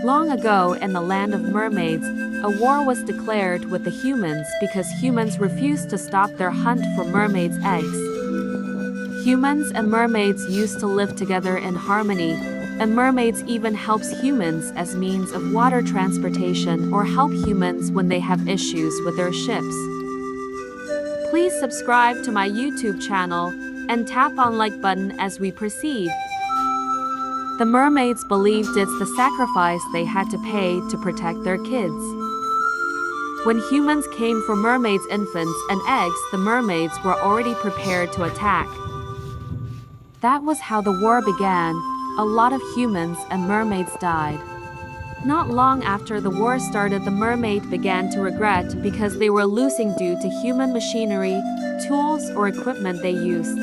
Long ago in the land of mermaids, a war was declared with the humans because humans refused to stop their hunt for mermaids' eggs. Humans and mermaids used to live together in harmony, and mermaids even helps humans as means of water transportation or help humans when they have issues with their ships. Please subscribe to my YouTube channel and tap on like button as we proceed. The mermaids believed it's the sacrifice they had to pay to protect their kids. When humans came for mermaids' infants and eggs, the mermaids were already prepared to attack. That was how the war began. A lot of humans and mermaids died. Not long after the war started, the mermaid began to regret because they were losing due to human machinery, tools, or equipment they used.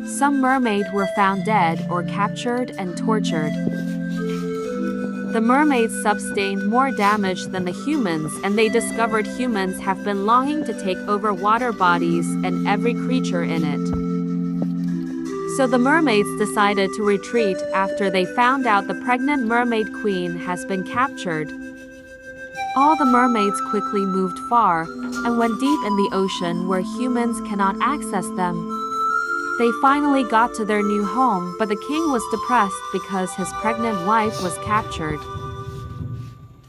Some mermaids were found dead or captured and tortured. The mermaids sustained more damage than the humans, and they discovered humans have been longing to take over water bodies and every creature in it. So the mermaids decided to retreat after they found out the pregnant mermaid queen has been captured. All the mermaids quickly moved far and went deep in the ocean where humans cannot access them. They finally got to their new home, but the king was depressed because his pregnant wife was captured.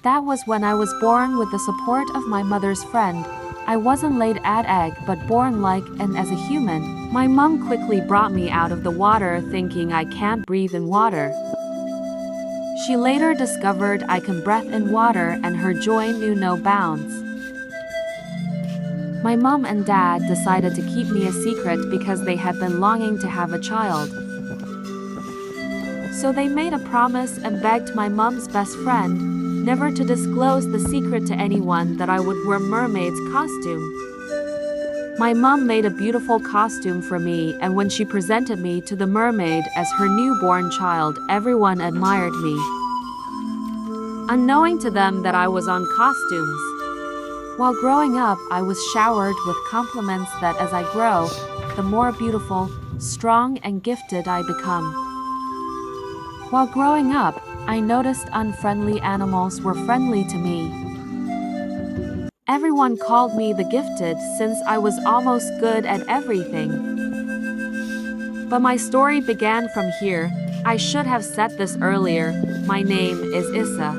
That was when I was born with the support of my mother's friend. I wasn't laid an egg but born like and as a human. My mom quickly brought me out of the water thinking I can't breathe in water. She later discovered I can breathe in water and her joy knew no bounds. My mom and dad decided to keep me a secret because they had been longing to have a child. So they made a promise and begged my mom's best friend never to disclose the secret to anyone that I would wear mermaid's costume. My mom made a beautiful costume for me, and when she presented me to the mermaid as her newborn child, everyone admired me. Unknowing to them that I was on costumes. While growing up, I was showered with compliments that as I grow, the more beautiful, strong, and gifted I become. While growing up, I noticed unfriendly animals were friendly to me. Everyone called me the gifted since I was almost good at everything. But my story began from here. I should have said this earlier. My name is Issa.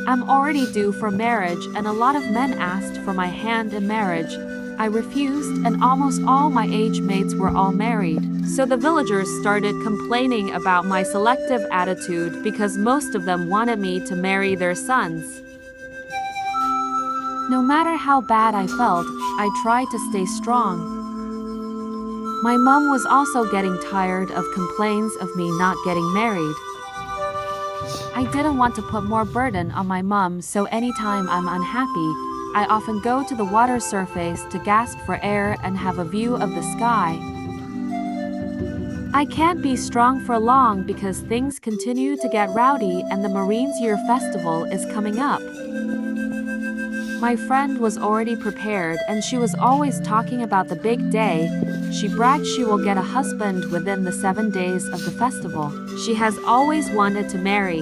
I'm already due for marriage and a lot of men asked for my hand in marriage. I refused and almost all my age mates were all married. So the villagers started complaining about my selective attitude because most of them wanted me to marry their sons. No matter how bad I felt, I tried to stay strong. My mom was also getting tired of complaints of me not getting married. I didn't want to put more burden on my mom, so anytime I'm unhappy, I often go to the water surface to gasp for air and have a view of the sky. I can't be strong for long because things continue to get rowdy and the Marine's Year Festival is coming up. My friend was already prepared and she was always talking about the big day. She bragged she will get a husband within the 7 days of the festival. She has always wanted to marry.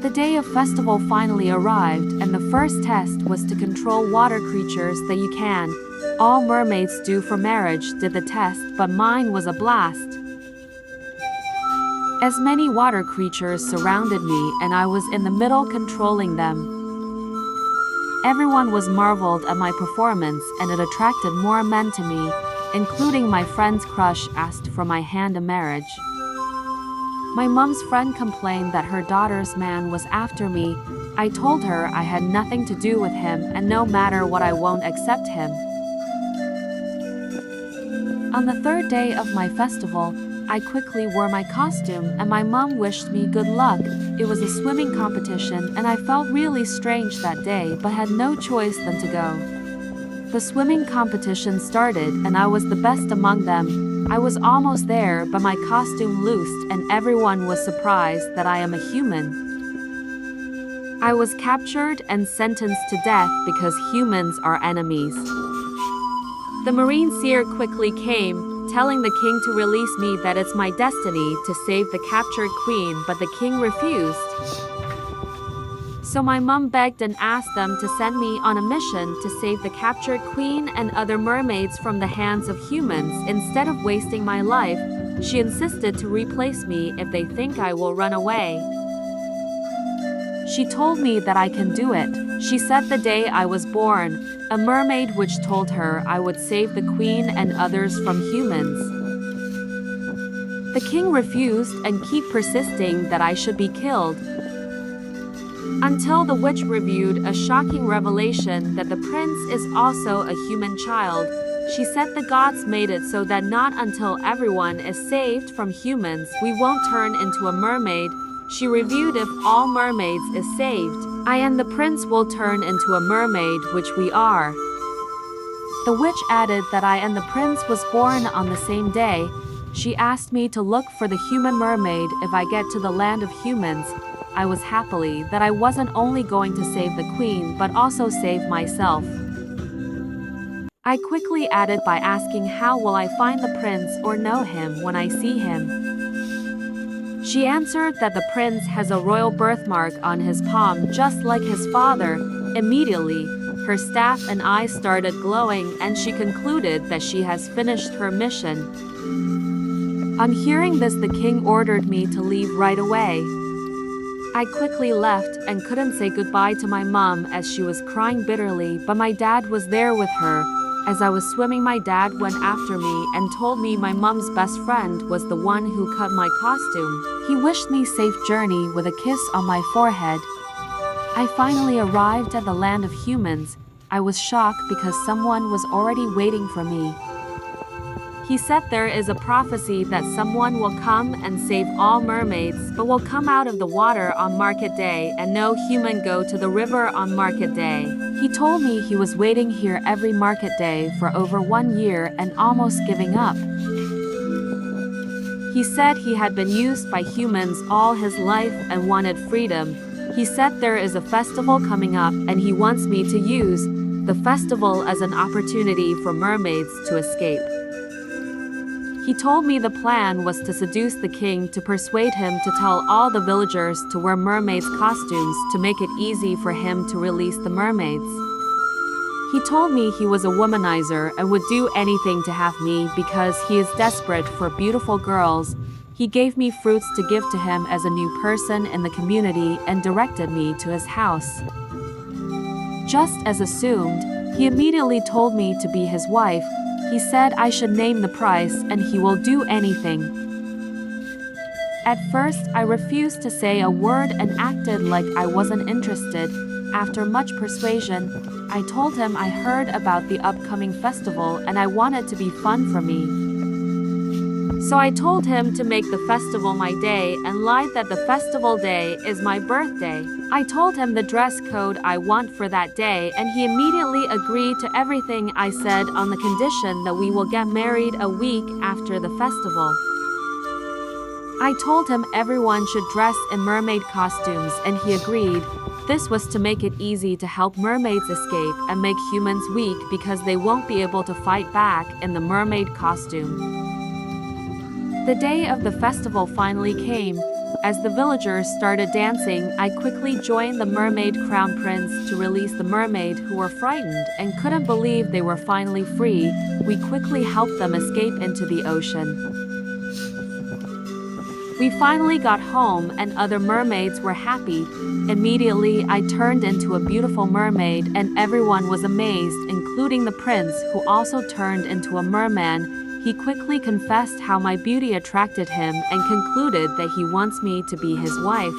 The day of festival finally arrived and the first test was to control water creatures that you can. All mermaids due for marriage did the test, but mine was a blast. As many water creatures surrounded me and I was in the middle controlling them. Everyone was marveled at my performance and it attracted more men to me, including my friend's crush asked for my hand in marriage. My mom's friend complained that her daughter's man was after me. I told her I had nothing to do with him and no matter what I won't accept him. On the third day of my festival, I quickly wore my costume and my mom wished me good luck. It was a swimming competition and I felt really strange that day but had no choice than to go. The swimming competition started and I was the best among them. I was almost there but my costume loosed and everyone was surprised that I am a human. I was captured and sentenced to death because humans are enemies. The Marine Seer quickly came telling the king to release me, that it's my destiny to save the captured queen, but the king refused. So my mom begged and asked them to send me on a mission to save the captured queen and other mermaids from the hands of humans. Instead of wasting my life, she insisted to replace me if they think I will run away. She told me that I can do it. She said the day I was born, a mermaid witch told her I would save the queen and others from humans. The king refused and kept persisting that I should be killed, until the witch revealed a shocking revelation that the prince is also a human child. She said the gods made it so that not until everyone is saved from humans we won't turn into a mermaid. She revealed if all mermaids is saved, I and the prince will turn into a mermaid, which we are. The witch added that I and the prince was born on the same day. She asked me to look for the human mermaid if I get to the land of humans. I was happily that I wasn't only going to save the queen but also save myself. I quickly added by asking how will I find the prince or know him when I see him. She answered that the prince has a royal birthmark on his palm just like his father. Immediately, her staff and eyes started glowing and she concluded that she has finished her mission. On hearing this, the king ordered me to leave right away. I quickly left and couldn't say goodbye to my mom as she was crying bitterly, but my dad was there with her. As I was swimming, my dad went after me and told me my mom's best friend was the one who cut my costume. He wished me safe journey with a kiss on my forehead. I finally arrived at the land of humans. I was shocked because someone was already waiting for me. He said there is a prophecy that someone will come and save all mermaids, but will come out of the water on market day and no human go to the river on market day. He told me he was waiting here every market day for over 1 year and almost giving up. He said he had been used by humans all his life and wanted freedom. He said there is a festival coming up and he wants me to use the festival as an opportunity for mermaids to escape. He told me the plan was to seduce the king to persuade him to tell all the villagers to wear mermaids' costumes to make it easy for him to release the mermaids. He told me he was a womanizer and would do anything to have me because he is desperate for beautiful girls. He gave me fruits to give to him as a new person in the community and directed me to his house. Just as assumed, he immediately told me to be his wife. He said I should name the price and he will do anything. At first, I refused to say a word and acted like I wasn't interested. After much persuasion, I told him I heard about the upcoming festival and I wanted to be fun for me. So I told him to make the festival my day and lied that the festival day is my birthday. I told him the dress code I want for that day and he immediately agreed to everything I said on the condition that we will get married a week after the festival. I told him everyone should dress in mermaid costumes and he agreed. This was to make it easy to help mermaids escape and make humans weak because they won't be able to fight back in the mermaid costume. The day of the festival finally came. As the villagers started dancing, I quickly joined the mermaid crown prince to release the mermaid who were frightened and couldn't believe they were finally free. We quickly helped them escape into the ocean. We finally got home and other mermaids were happy. Immediately, I turned into a beautiful mermaid and everyone was amazed, including the prince who also turned into a merman. He quickly confessed how my beauty attracted him and concluded that he wants me to be his wife.